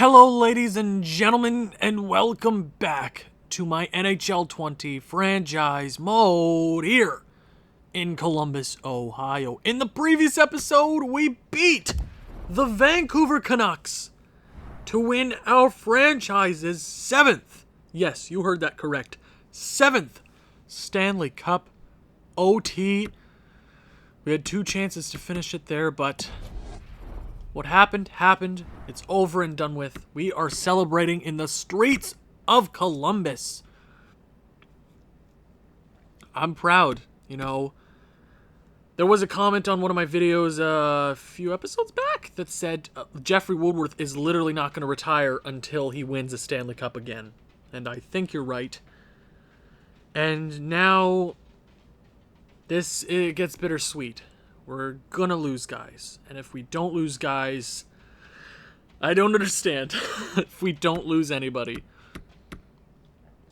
Hello, ladies and gentlemen, and welcome back to my NHL 20 franchise mode here in Columbus, Ohio. In the previous episode, we beat the Vancouver Canucks to win our franchise's 7th, yes, you heard that correct, 7th Stanley Cup OT. We had 2 chances to finish it there, but what happened, happened. It's over and done with. We are celebrating in the streets of Columbus. I'm proud, you know. There was a comment on one of my videos a few episodes back that said Jeffrey Woodworth is literally not going to retire until he wins a Stanley Cup again. And I think you're right. And now it gets bittersweet. We're gonna lose guys. And if we don't lose guys, I don't understand. If we don't lose anybody.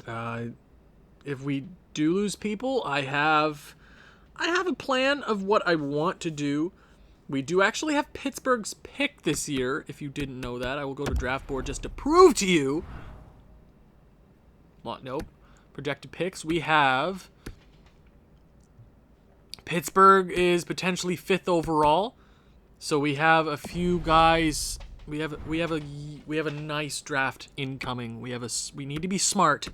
If we do lose people, I have a plan of what I want to do. We do actually have Pittsburgh's pick this year. If you didn't know that, I will go to draft board just to prove to you. Well, nope. Projected picks. We have Pittsburgh is potentially 5th overall, so we have a few guys. We have a nice draft incoming. We need to be smart.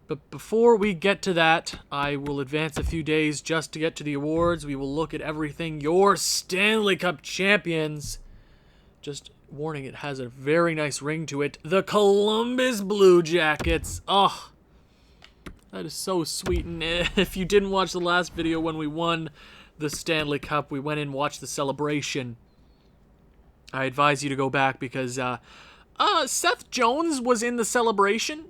But before we get to that, I will advance a few days just to get to the awards. We will look at everything. Your Stanley Cup champions. Just warning, it has a very nice ring to it. The Columbus Blue Jackets. Oh, that is so sweet. And if you didn't watch the last video when we won the Stanley Cup, we went in and watched the celebration. I advise you to go back because Seth Jones was in the celebration.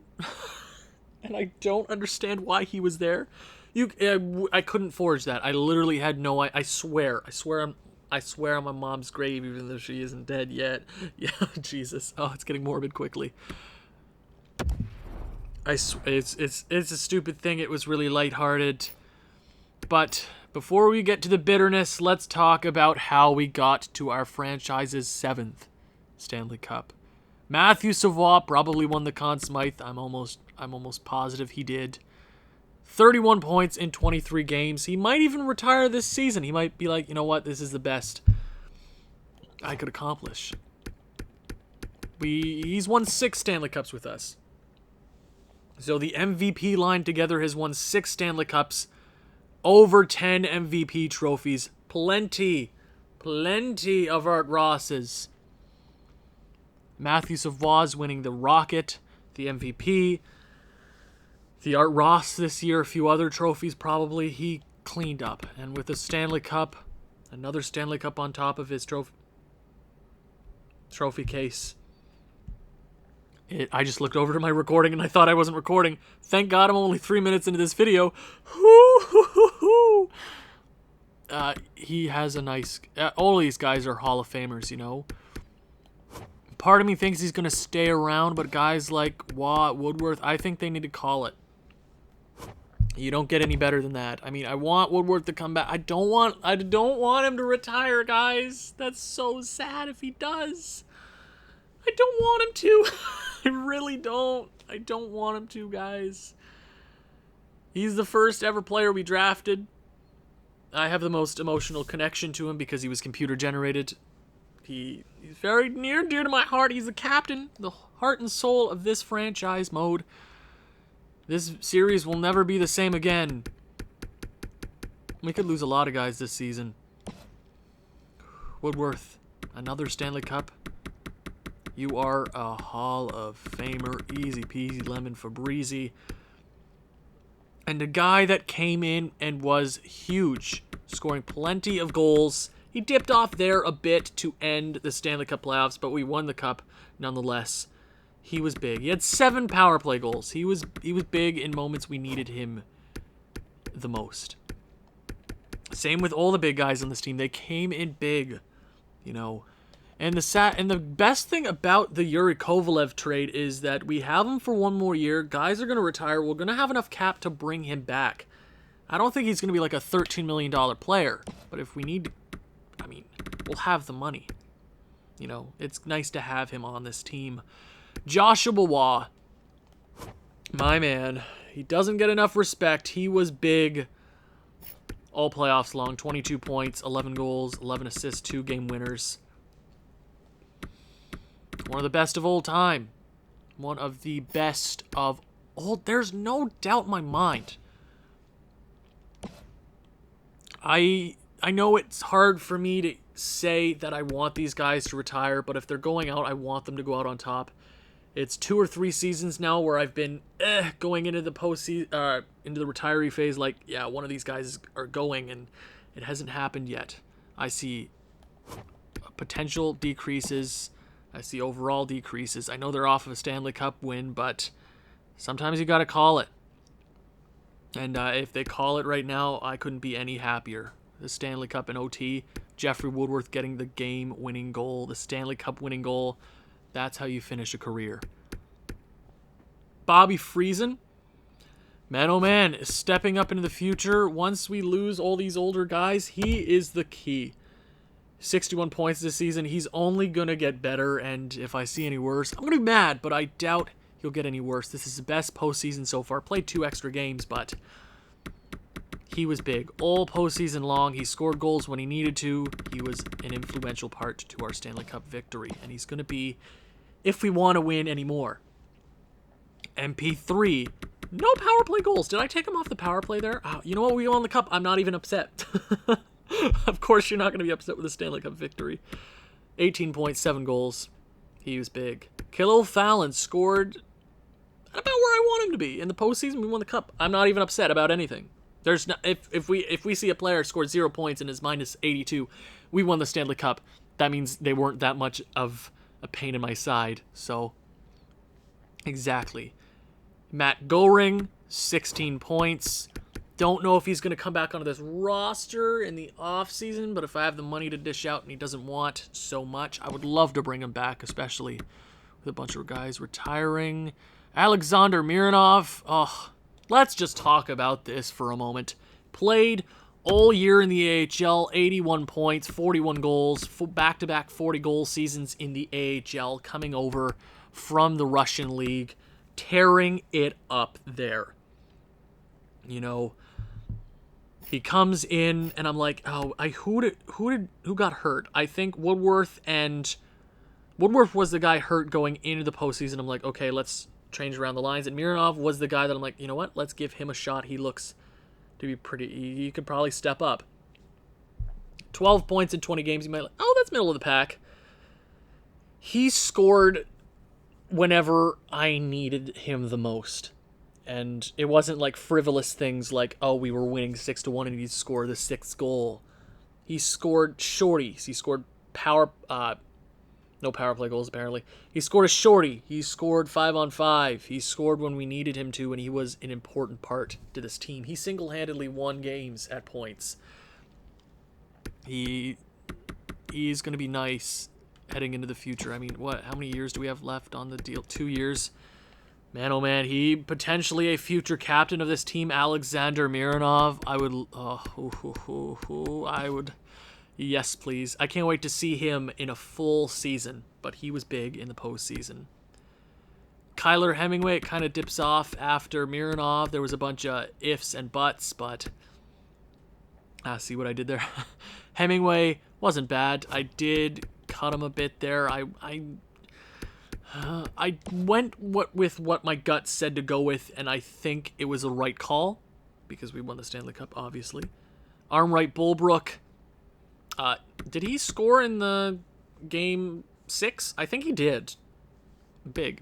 And I don't understand why he was there. I couldn't forge that. I literally had no. I swear on my mom's grave, even though she isn't dead yet. Yeah, Jesus. Oh, it's getting morbid quickly. It's a stupid thing. It was really lighthearted. But before we get to the bitterness, let's talk about how we got to our franchise's 7th Stanley Cup. Matthew Savoie probably won the Conn SMYTHE. I'm almost positive he did. 31 points in 23 games. He might even retire this season. He might be like, you know what, this is the best I could accomplish. He's won 6 Stanley Cups with us. So the MVP line together has won 6 Stanley Cups, over 10 MVP trophies, plenty of Art Rosses. Matthew Savoie's winning the Rocket, the MVP, the Art Ross this year, a few other trophies probably. He cleaned up, and with the Stanley Cup, another Stanley Cup on top of his trophy case. I just looked over to my recording and I thought I wasn't recording. Thank God I'm only 3 minutes into this video. He has a nice... all these guys are Hall of Famers, you know. Part of me thinks he's going to stay around, but guys like Watt, Woodworth, I think they need to call it. You don't get any better than that. I mean, I want Woodworth to come back. I don't want him to retire, guys. That's so sad if he does. I don't want him to. I really don't. I don't want him to, guys. He's the first ever player we drafted. I have the most emotional connection to him because he was computer generated. He's very near and dear to my heart. He's the captain, the heart and soul of this franchise mode. This series will never be the same again. We could lose a lot of guys this season. Woodworth, another Stanley Cup. You are a Hall of Famer, easy peasy lemon Febreze. And a guy that came in and was huge, scoring plenty of goals. He dipped off there a bit to end the Stanley Cup playoffs, but we won the cup nonetheless. He was big. He had 7 power play goals. He was big in moments we needed him the most. Same with all the big guys on this team. They came in big, you know. And the best thing about the Yuri Kovalev trade is that we have him for 1 more year. Guys are going to retire. We're going to have enough cap to bring him back. I don't think he's going to be like a $13 million player. But if we need to, I mean, we'll have the money. you know, it's nice to have him on this team. Joshua Waugh, my man, he doesn't get enough respect. He was big all playoffs long. 22 points, 11 goals, 11 assists, 2 game winners. One of the best of all time. One of the best of all. There's no doubt in my mind. I know it's hard for me to say that I want these guys to retire, but if they're going out, I want them to go out on top. It's 2 or 3 seasons now where I've been going into the postseason, into the retiree phase. Like, yeah, one of these guys are going, and it hasn't happened yet. I see potential decreases. I see overall decreases. I know they're off of a Stanley Cup win, but sometimes you got to call it. And if they call it right now, I couldn't be any happier. The Stanley Cup in OT, Jeffrey Woodworth getting the game-winning goal, the Stanley Cup winning goal. That's how you finish a career. Bobby Friesen, man oh man, is stepping up into the future. Once we lose all these older guys, he is the key. 61 points this season. He's only going to get better, and if I see any worse, I'm going to be mad, but I doubt he'll get any worse. This is the best postseason so far. Played 2 extra games, but he was big all postseason long. He scored goals when he needed to. He was an influential part to our Stanley Cup victory, and he's going to be, if we want to win anymore. MP3, no power play goals. Did I take him off the power play there? You know what? We won the cup. I'm not even upset. Of course, you're not going to be upset with a Stanley Cup victory. 18.7 goals. He was big. Kilo Fallon scored about where I want him to be. In the postseason, we won the cup. I'm not even upset about anything. There's no, if we see a player scored 0 points and is minus 82, we won the Stanley Cup. That means they weren't that much of a pain in my side. So, exactly. Matt Goring, 16 points. Don't know if he's going to come back onto this roster in the offseason, but if I have the money to dish out and he doesn't want so much, I would love to bring him back, especially with a bunch of guys retiring. Alexander Mironov, let's just talk about this for a moment. Played all year in the AHL, 81 points, 41 goals, back-to-back 40-goal seasons in the AHL, coming over from the Russian league, tearing it up there. You know, he comes in, and I'm like, who got hurt? I think Woodworth was the guy hurt going into the postseason. I'm like, okay, let's change around the lines. And Mironov was the guy that I'm like, you know what? Let's give him a shot. He looks to be pretty. He could probably step up. 12 points in 20 games. You might like, that's middle of the pack. He scored whenever I needed him the most. And it wasn't like frivolous things like, we were winning 6-1 and he scored the 6th goal. He scored shorties. He scored no power play goals apparently. He scored a shorty. He scored 5-on-5. He scored when we needed him to, and he was an important part to this team. He single-handedly won games at points. He's going to be nice heading into the future. I mean, how many years do we have left on the deal? 2 years. Man, oh man, he potentially a future captain of this team, Alexander Mironov. I would, yes, please. I can't wait to see him in a full season, but he was big in the postseason. Kyler Hemingway, it kind of dips off after Mironov. There was a bunch of ifs and buts, but see what I did there? Hemingway wasn't bad. I did cut him a bit there. I went with what my gut said to go with, and I think it was the right call because we won the Stanley Cup, obviously. Armwright Bulbrook, did he score in the game 6? I think he did. Big,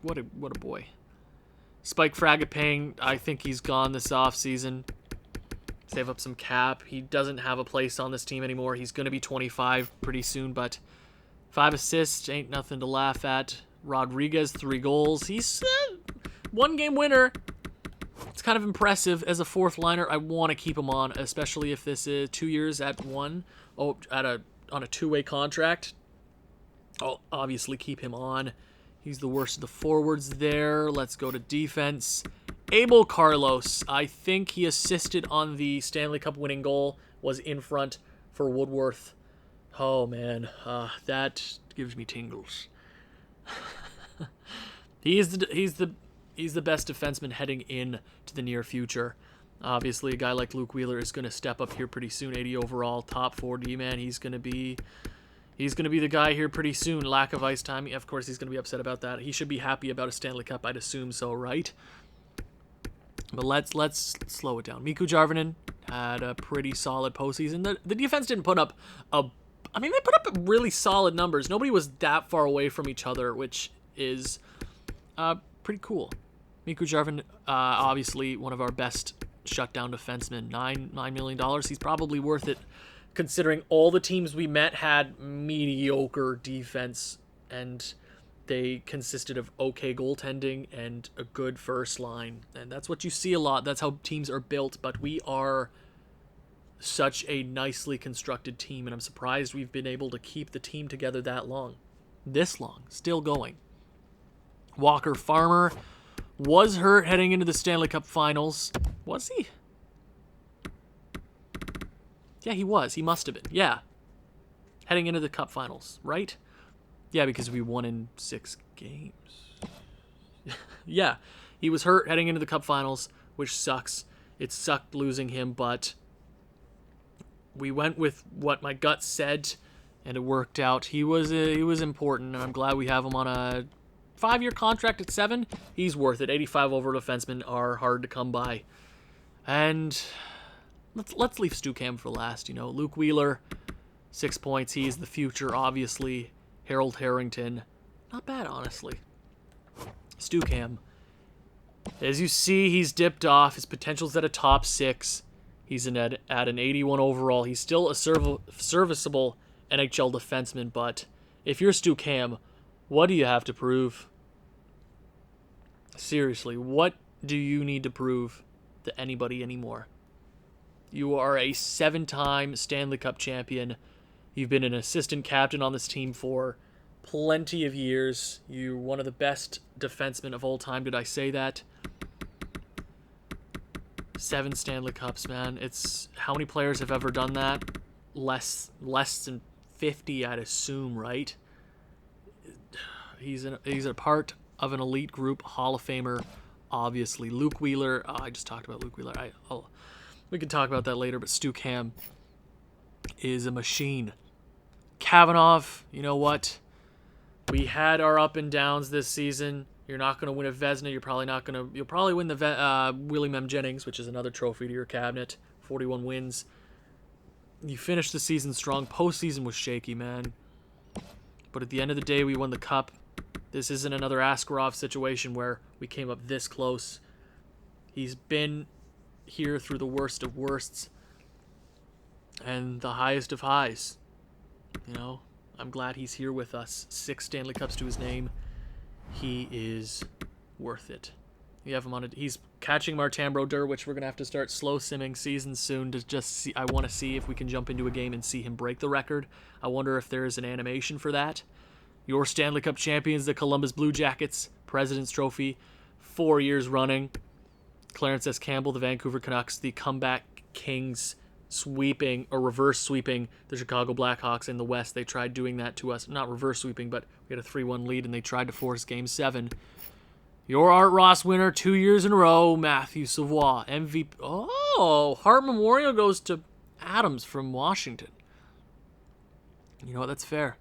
what a boy. Spike Fragapane, I think he's gone this offseason. Save up some cap. He doesn't have a place on this team anymore. He's going to be 25 pretty soon, but 5 assists, ain't nothing to laugh at. Rodriguez, 3 goals. He's one game winner. It's kind of impressive as a 4th liner. I want to keep him on, especially if this is 2 years at on a 2-way contract. I'll obviously keep him on. He's the worst of the forwards there. Let's go to defense. Abel Carlos. I think he assisted on the Stanley Cup winning goal. Was in front for Woodworth. Oh man, that gives me tingles. He's the best defenseman heading in to the near future. Obviously, a guy like Luke Wheeler is going to step up here pretty soon. 80 overall, top 4D man. He's going to be the guy here pretty soon. Lack of ice time. Of course, he's going to be upset about that. He should be happy about a Stanley Cup. I'd assume so, right? But let's slow it down. Mikko Jarvinen had a pretty solid postseason. The defense didn't put up they put up really solid numbers. Nobody was that far away from each other, which is pretty cool. Mikko Jarvinen, obviously one of our best shutdown defensemen. $9 million. He's probably worth it, considering all the teams we met had mediocre defense, and they consisted of okay goaltending and a good first line. And that's what you see a lot. That's how teams are built. But we are such a nicely constructed team, and I'm surprised we've been able to keep the team together that long. This long. Still going. Walker Farmer was hurt heading into the Stanley Cup Finals. Was he? Yeah, he was. He must have been. Yeah. Heading into the Cup Finals, right? Yeah, because we won in 6 games. Yeah, he was hurt heading into the Cup Finals, which sucks. It sucked losing him, but we went with what my gut said, and it worked out. He was important, and I'm glad we have him on a 5-year contract at 7. He's worth it. 85 over defensemen are hard to come by. And let's leave Stu Cam for last. Luke Wheeler, 6 points. He's the future, obviously. Harold Harrington, not bad, honestly. Stu Cam, as you see, he's dipped off. His potential's at a top 6. He's at an 81 overall. He's still a serviceable NHL defenseman, but if you're Stu Cam, what do you have to prove? Seriously, what do you need to prove to anybody anymore? You are a 7-time Stanley Cup champion. You've been an assistant captain on this team for plenty of years. You're one of the best defensemen of all time. Did I say that? 7 Stanley Cups, man. It's how many players have ever done that? Less than 50, I'd assume, right? He's a part of an elite group, Hall of Famer, obviously. Luke Wheeler. Oh, I just talked about Luke Wheeler. We can talk about that later, but Stu Cam is a machine. Kavanagh, you know what? We had our up and downs this season. You're not going to win a Vezina. You'll probably win the William M. Jennings, which is another trophy to your cabinet. 41 wins. You finished the season strong. Postseason was shaky, man. But at the end of the day, we won the cup. This isn't another Askarov situation where we came up this close. He's been here through the worst of worsts and the highest of highs. I'm glad he's here with us. 6 Stanley Cups to his name. He is worth it. You have him on he's catching Martin Brodeur, which we're going to have to start slow simming seasons soon to just see. I want to see if we can jump into a game and see him break the record. I wonder if there is an animation for that. Your Stanley Cup champions, the Columbus Blue Jackets, President's Trophy, 4 years running. Clarence S. Campbell, the Vancouver Canucks, the comeback kings, reverse sweeping the Chicago Blackhawks in the West. They tried doing that to us. Not reverse sweeping, but we had a 3-1 lead, and they tried to force Game 7. Your Art Ross winner 2 years in a row, Matthew Savoie, MVP. Oh, Hart Memorial goes to Adams from Washington. You know what? That's fair.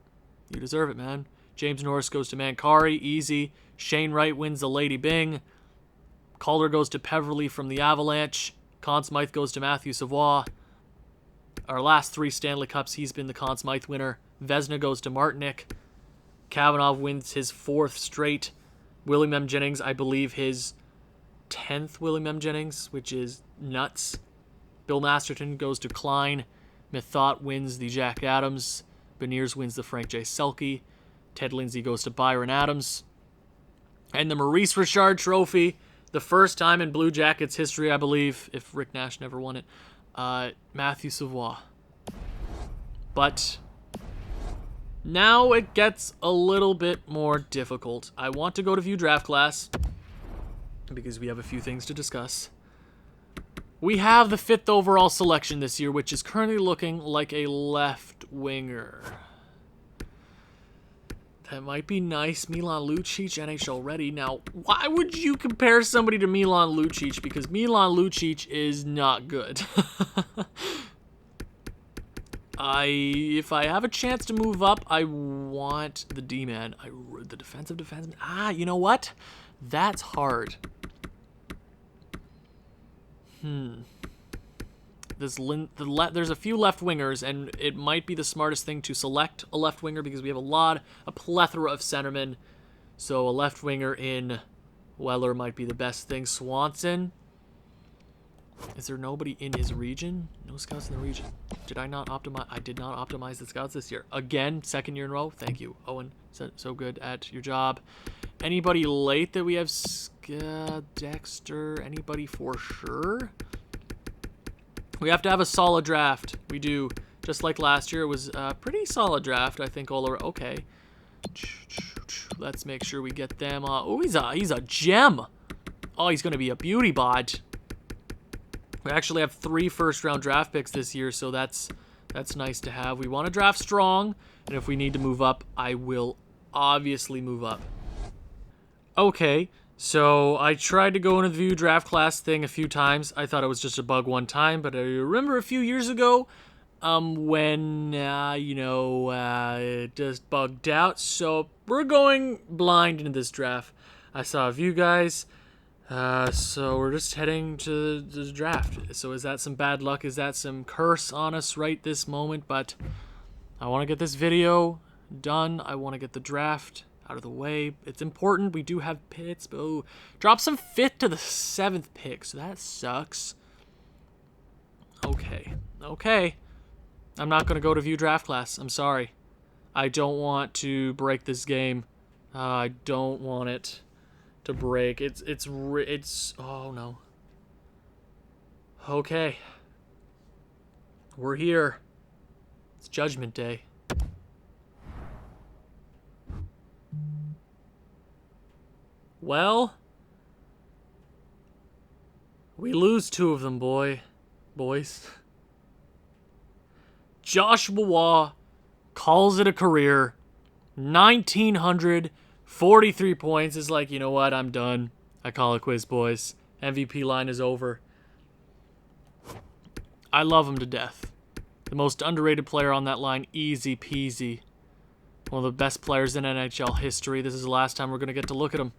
You deserve it, man. James Norris goes to Mancari. Easy. Shane Wright wins the Lady Byng. Calder goes to Peverly from the Avalanche. Conn Smythe goes to Matthew Savoie. Our last 3 Stanley Cups, he's been the Conn Smythe winner. Vezina goes to Martinick. Kavanagh wins his 4th straight. William M. Jennings, I believe his 10th William M. Jennings, which is nuts. Bill Masterton goes to Klein. Methot wins the Jack Adams. Beniers wins the Frank J. Selke. Ted Lindsay goes to Byron Adams. And the Maurice Richard Trophy, the first time in Blue Jackets history, I believe, if Rick Nash never won it, Matthew Savoie. But now it gets a little bit more difficult. I want to go to View Draft Class because we have a few things to discuss. We have the 5th overall selection this year, which is currently looking like a left winger. That might be nice. Milan Lucic, NHL ready. Now, why would you compare somebody to Milan Lucic? Because Milan Lucic is not good. If I have a chance to move up, I want the D-man. The defensive defenseman. Ah, you know what? That's hard. There's a few left wingers, and it might be the smartest thing to select a left winger because we have a plethora of centermen. So a left winger in Weller might be the best thing. Swanson. Is there nobody in his region? No scouts in the region. Did I not optimize? I did not optimize the scouts this year. Again, 2nd year in a row. Thank you, Owen. So good at your job. Anybody late that we have? Dexter. Anybody for sure? We have to have a solid draft. We do. Just like last year, it was a pretty solid draft, I think, all around. Okay. Let's make sure we get them. Oh, he's a gem. Oh, he's going to be a beauty bod. We actually have 3 first-round draft picks this year, so that's nice to have. We want to draft strong, and if we need to move up, I will obviously move up. Okay, so I tried to go into the view draft class thing a few times. I thought it was just a bug one time, but I remember a few years ago when, it just bugged out. So we're going blind into this draft. I saw a view, guys. So we're just heading to the draft. So is that some bad luck? Is that some curse on us right this moment? But I want to get this video done. I want to get the draft out of the way. It's important. We do have picks. But drop some 5th to the 7th pick. So that sucks. Okay. I'm not going to go to view draft class. I'm sorry. I don't want to break this game. I don't want it to break. It's oh no. Okay. We're here. It's Judgment Day. Well, we lose 2 of them, boys. Joshua Waugh calls it a career. 1,943 points is like, you know what? I'm done. I call it quits, boys. MVP line is over. I love him to death. The most underrated player on that line, easy peasy. One of the best players in NHL history. This is the last time we're going to get to look at him.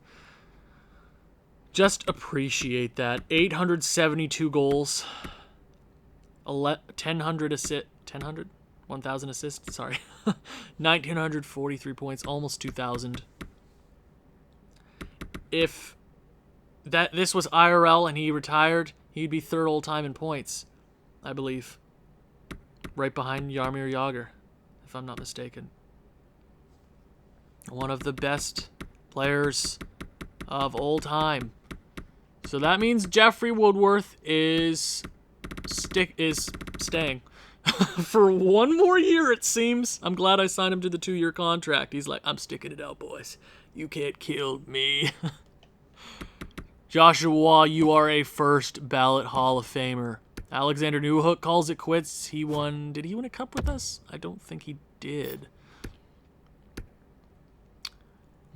Just appreciate that. 872 goals. 1,000 assists, sorry. 1,943 points, almost 2,000. If this was IRL and he retired, he'd be 3rd all time in points, I believe. Right behind Jaromir Jagr, if I'm not mistaken. One of the best players of all time. So that means Jeffrey Woodworth is staying. For 1 more year, it seems. I'm glad I signed him to the 2-year contract. He's like, I'm sticking it out, boys. You can't kill me. Joshua Waugh, you are a first ballot Hall of Famer. Alexander Newhook calls it quits. Did he win a cup with us? I don't think he did.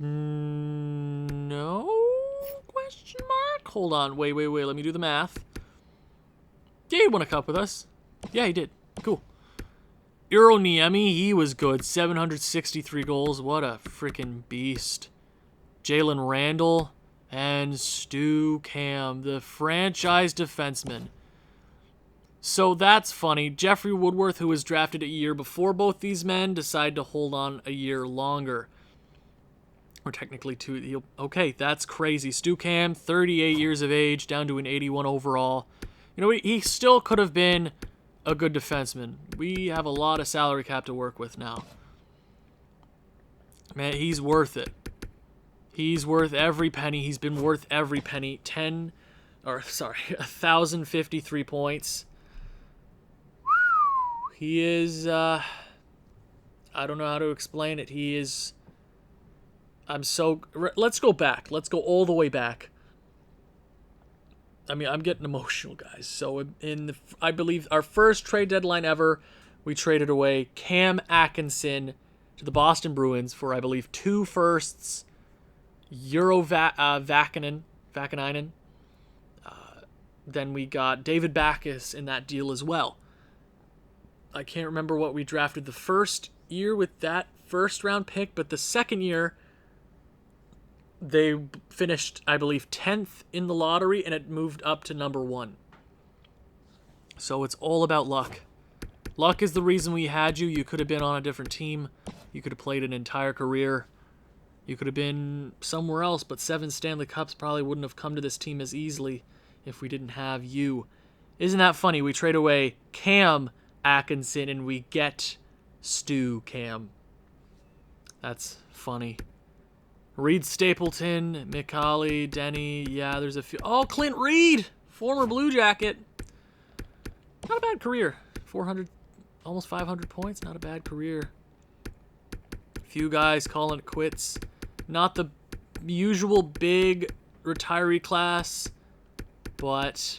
No? Question mark? Hold on. Wait. Let me do the math. Yeah, he won a cup with us. Yeah, he did. Cool. Eero Niemi, he was good. 763 goals. What a freaking beast. Jalen Randall and Stu Cam, the franchise defenseman. So that's funny. Jeffrey Woodworth, who was drafted a year before both these men, decided to hold on a year longer. Or technically 2. Okay, that's crazy. Stu Cam, 38 years of age, down to an 81 overall. You know, he still could have been a good defenseman. We have a lot of salary cap to work with now. Man, he's worth it. He's worth every penny. He's been worth every penny. 1,053 points. He is, I don't know how to explain it. He is, let's go back. Let's go all the way back. I mean, I'm getting emotional, guys. So I believe our first trade deadline ever, we traded away Cam Atkinson to the Boston Bruins for, I believe, 2 firsts, Vakanainen. Then we got David Backes in that deal as well. I can't remember what we drafted the first year with that first round pick, but the second year they finished, I believe, 10th in the lottery, and it moved up to number 1. So it's all about luck. Luck is the reason we had you. You could have been on a different team. You could have played an entire career. You could have been somewhere else, but 7 Stanley Cups probably wouldn't have come to this team as easily if we didn't have you. Isn't that funny? We trade away Cam Atkinson and we get Stu Cam. That's funny. Reed Stapleton, Mikaeli, Denny. Yeah, there's a few. Oh, Clint Reed, former Blue Jacket. Not a bad career. 400, almost 500 points. Not a bad career. Few guys calling it quits. Not the usual big retiree class, but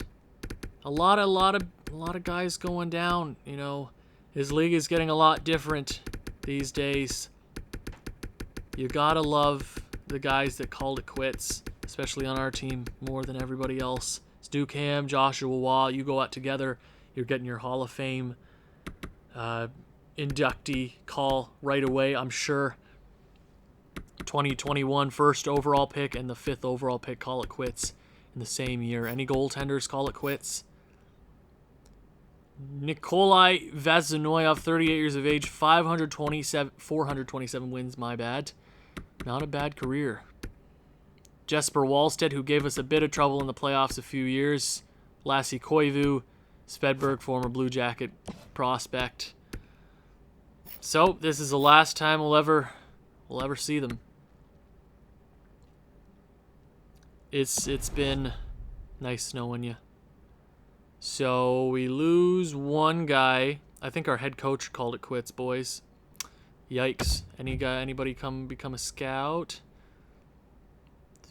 a lot of guys going down. You know, his league is getting a lot different these days. You gotta love the guys that called it quits, especially on our team more than everybody else. Stu Cam, Joshua Waugh, you go out together, you're getting your Hall of Fame inductee call right away, I'm sure. 2021 first overall pick and the 5th overall pick call it quits in the same year. Any goaltenders call it quits? Nikolai Vasilyev, 38 years of age, 427 wins, my bad. Not a bad career. Jesper Wallstedt, who gave us a bit of trouble in the playoffs a few years. Lassi Koivu, Svedberg, former Blue Jacket prospect. So this is the last time we'll ever see them. It's been nice knowing you. So we lose one guy. I think our head coach called it quits, boys. Yikes. Anybody come become a scout?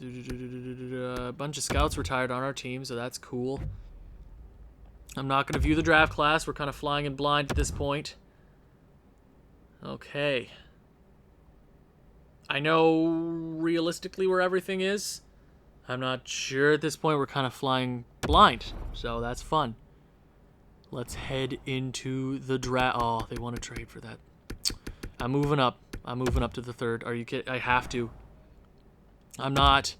A bunch of scouts retired on our team, so that's cool. I'm not going to view the draft class. We're kind of flying in blind at this point. Okay. I know realistically where everything is. I'm not sure at this point. We're kind of flying blind, so that's fun. Let's head into the draft. Oh, they want to trade for that. I'm moving up. I'm moving up to the 3rd. Are you kidding? I have to. I'm not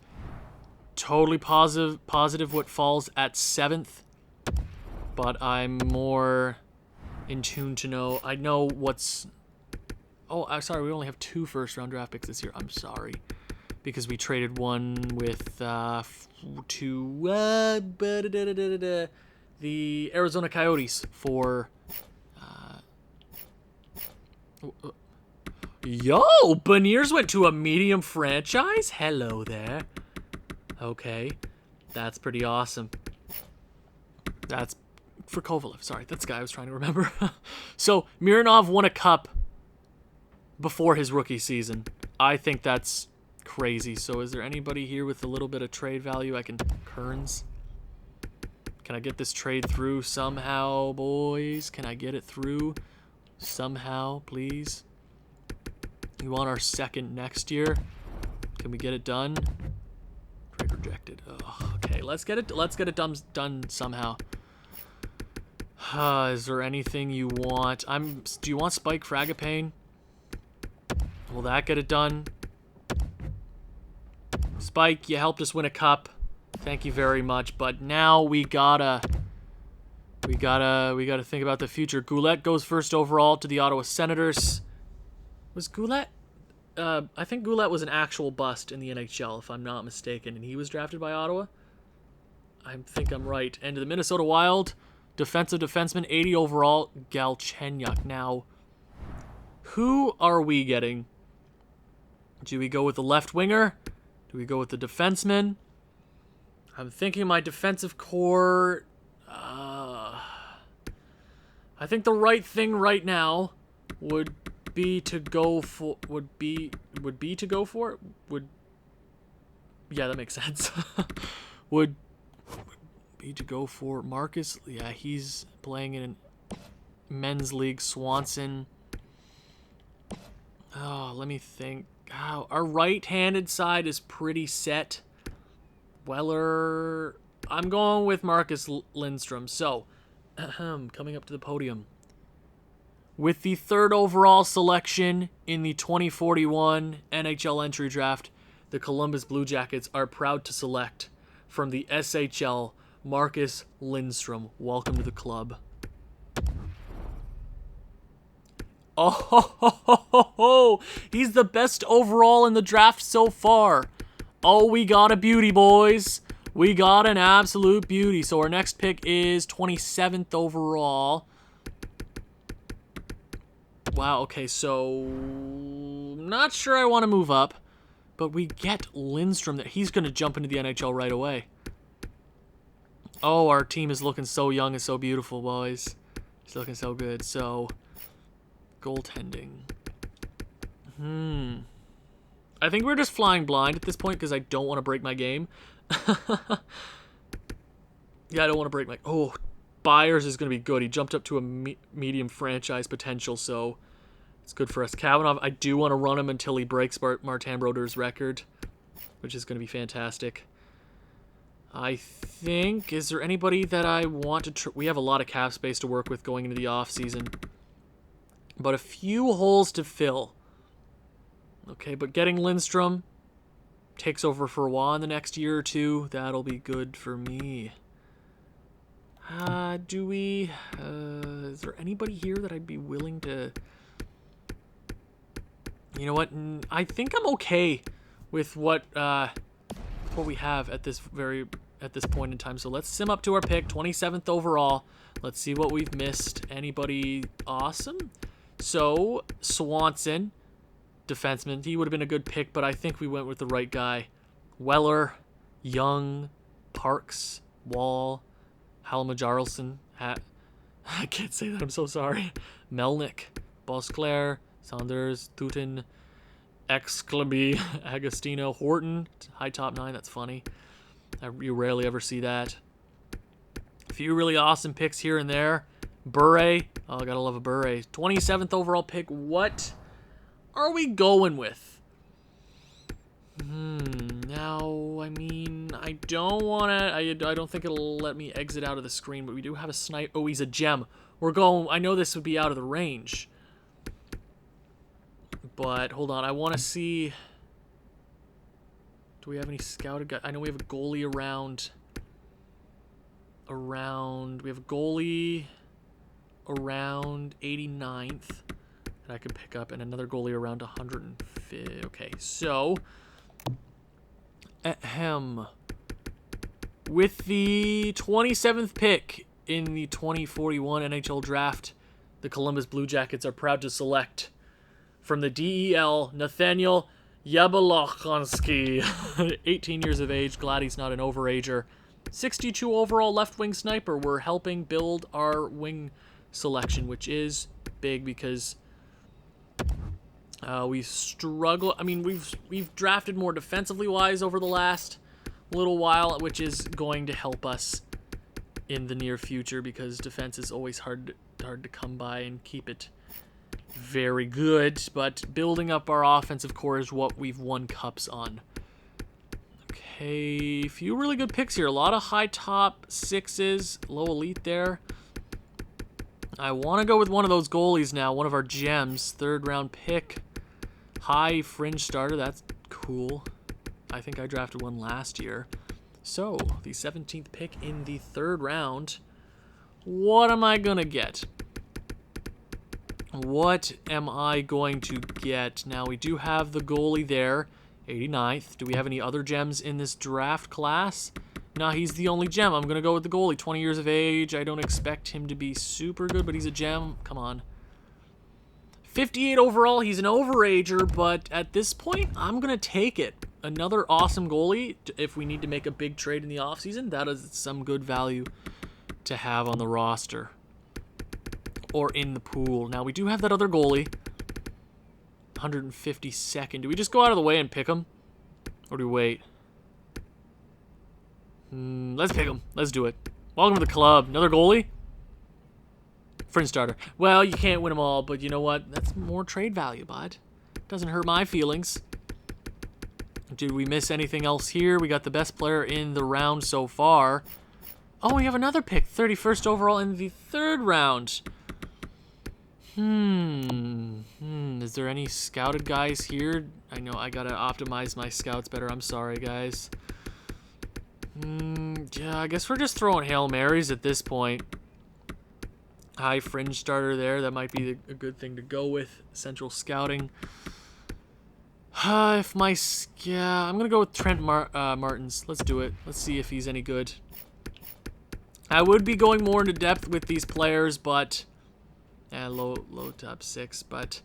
totally positive what falls at 7th, but I'm more in tune to know. I know what's... Oh, I'm sorry. We only have 2 first-round draft picks this year. I'm sorry. Because we traded one with the Arizona Coyotes for... Yo, Beniers went to a medium franchise? Hello there. Okay, that's pretty awesome. That's for Kovalev. Sorry, that's the guy I was trying to remember. So, Mironov won a cup before his rookie season. I think that's crazy. So, is there anybody here with a little bit of trade value? I can... Kearns? Can I get this trade through somehow, boys? Can I get it through somehow, please? We want our 2nd next year. Can we get it done? Trade rejected. Oh, okay, let's get it done somehow. Is there anything you want? Do you want Spike Fragapane? Will that get it done? Spike, you helped us win a cup. Thank you very much. But now we gotta think about the future. Goulet goes 1st overall to the Ottawa Senators. Was Goulet? I think Goulet was an actual bust in the NHL, if I'm not mistaken, and he was drafted by Ottawa. I think I'm right. And to the Minnesota Wild, defensive defenseman, 80 overall, Galchenyuk. Now, who are we getting? Do we go with the left winger? Do we go with the defenseman? I'm thinking my defensive core. I think the right thing right now would be to go for yeah, that makes sense. would be to go for Marcus. Yeah, he's playing in men's league. Swanson. Oh, let me think. Oh, our right-handed side is pretty set. Weller. I'm going with Marcus Lindstrom. So, coming up to the podium. With the 3rd overall selection in the 2041 NHL entry draft, the Columbus Blue Jackets are proud to select from the SHL, Marcus Lindstrom. Welcome to the club. Oh, he's the best overall in the draft so far. Oh, we got a beauty, boys. We got an absolute beauty. So our next pick is 27th overall. Wow, okay, so I'm not sure I want to move up, but we get Lindstrom. He's going to jump into the NHL right away. Oh, our team is looking so young and so beautiful, boys. It's looking so good. So, goaltending. I think we're just flying blind at this point because I don't want to break my game. Yeah, I don't want to break my... Oh, Byers is going to be good. He jumped up to a medium franchise potential, so it's good for us. Kavanagh, I do want to run him until he breaks Martin Brodeur's record, which is going to be fantastic. I think... Is there anybody that I want to... We have a lot of cap space to work with going into the offseason, but a few holes to fill. Okay, but getting Lindstrom takes over for Juan the next year or two. That'll be good for me. Do we... is there anybody here that I'd be willing to... You know what? I think I'm okay with what we have at this point in time. So let's sim up to our pick, 27th overall. Let's see what we've missed. Anybody awesome? So, Swanson, defenseman. He would have been a good pick, but I think we went with the right guy. Weller, Young, Parks, Wall, Halma-Jarlson. I can't say that, I'm so sorry. Melnick, Bosclair, Saunders, Tutin, Exclaby, Agostino, Horton. High top 9, that's funny. You rarely ever see that. A few really awesome picks here and there. Bure. Oh, gotta love a Bure. 27th overall pick. What are we going with? Now, I mean, I don't want to... I don't think it'll let me exit out of the screen, but we do have a snipe. Oh, he's a gem. We're going... I know this would be out of the range. But, hold on. I want to see... Do we have any scouted guys? I know we have a goalie around... We have a goalie around 89th that I could pick up, and another goalie around 105. Okay, so... With the 27th pick in the 2041 NHL Draft, the Columbus Blue Jackets are proud to select from the DEL, Nathaniel Yablonski, 18 years of age. Glad he's not an overager. 62 overall left-wing sniper. We're helping build our wing selection, which is big because we struggle. I mean, we've drafted more defensively wise over the last little while, which is going to help us in the near future because defense is always hard to come by and keep it very good. But building up our offensive core is what we've won cups on. Okay, few really good picks here. A lot of high top sixes, low elite there. I want to go with one of those goalies now, one of our gems, 3rd round pick. High fringe starter, that's cool. I think I drafted one last year. So, the 17th pick in the 3rd round. What am I going to get? What am I going to get? Now, we do have the goalie there, 89th. Do we have any other gems in this draft class? No, he's the only gem. I'm going to go with the goalie, 20 years of age. I don't expect him to be super good, but he's a gem. Come on. 58 overall, he's an overager, but at this point, I'm going to take it. Another awesome goalie. If we need to make a big trade in the offseason, that is some good value to have on the roster or in the pool. Now, we do have that other goalie, 152nd. Do we just go out of the way and pick him? Or do we wait? Let's pick him. Let's do it. Welcome to the club. Another goalie? Fringe starter. Well, you can't win them all, but you know what? That's more trade value, bud. Doesn't hurt my feelings. Did we miss anything else here? We got the best player in the round so far. Oh, we have another pick. 31st overall in the 3rd round. Is there any scouted guys here? I know I gotta optimize my scouts better. I'm sorry, guys. Yeah, I guess we're just throwing Hail Marys at this point. High fringe starter there. That might be a good thing to go with. Central scouting. I'm gonna go with Trent Martins. Let's do it. Let's see if he's any good. I would be going more into depth with these players, but low top 6. But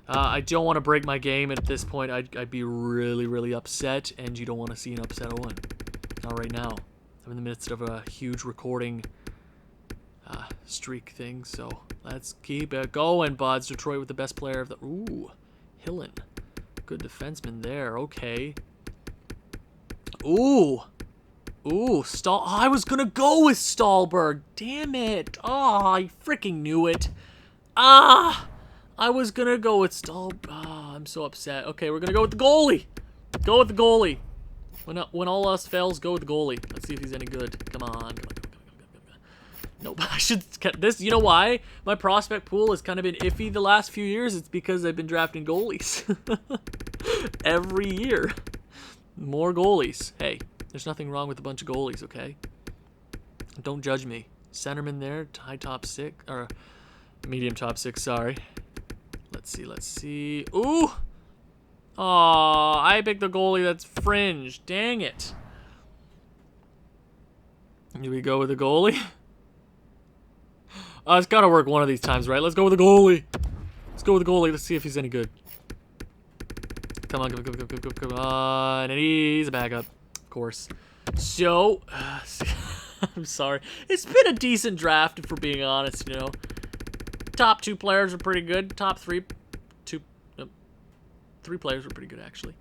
I don't want to break my game at this point. I'd be really, really upset, and you don't want to see an upset one. Not right now. I'm in the midst of a huge recording streak thing, so let's keep it going, buds. Detroit with the best player of the... Ooh, Hillen. Good defenseman there. Okay. Ooh. Stahl. Oh, I was going to go with Stahlberg. Damn it. Oh, I freaking knew it. I was going to go with Stahlberg. Oh, I'm so upset. Okay, we're going to go with the goalie. Go with the goalie. When all else fails, go with the goalie. Let's see if he's any good. Come on. Nope. I should... This, you know why? My prospect pool has kind of been iffy the last few years. It's because I've been drafting goalies. Every year. More goalies. Hey, there's nothing wrong with a bunch of goalies, okay? Don't judge me. Centerman there. High top 6. Or medium top 6, sorry. Let's see. Ooh! Aw, I picked the goalie that's fringe. Dang it. Here we go with the goalie. It's got to work one of these times, right? Let's go with the goalie. Let's see if he's any good. Come on. And he's a backup, of course. So, I'm sorry. It's been a decent draft, if we're being honest, you know. Top 2 players are pretty good. Top 3 players were pretty good, actually.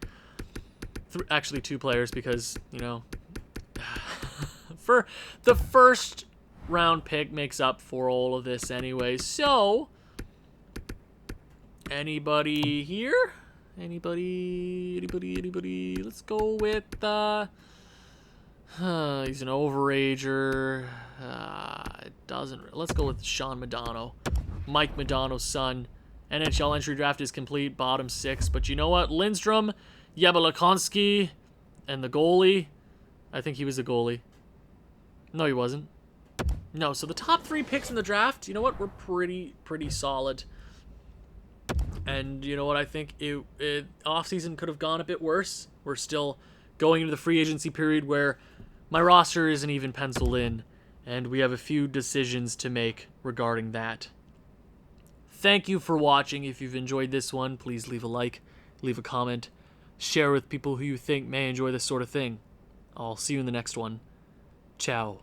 Actually, 2 players because, you know, for the first round pick makes up for all of this anyway. So, anybody here? Anybody? Let's go with, he's an overager. It doesn't, let's go with Sean Modano. Mike Modano's son. NHL entry draft is complete, bottom 6. But you know what? Lindstrom, Yablonski, and the goalie. I think he was the goalie. No, he wasn't. No, so the top 3 picks in the draft, you know what? Were pretty solid. And you know what? I think offseason could have gone a bit worse. We're still going into the free agency period where my roster isn't even penciled in. And we have a few decisions to make regarding that. Thank you for watching. If you've enjoyed this one, please leave a like, leave a comment, share with people who you think may enjoy this sort of thing. I'll see you in the next one. Ciao.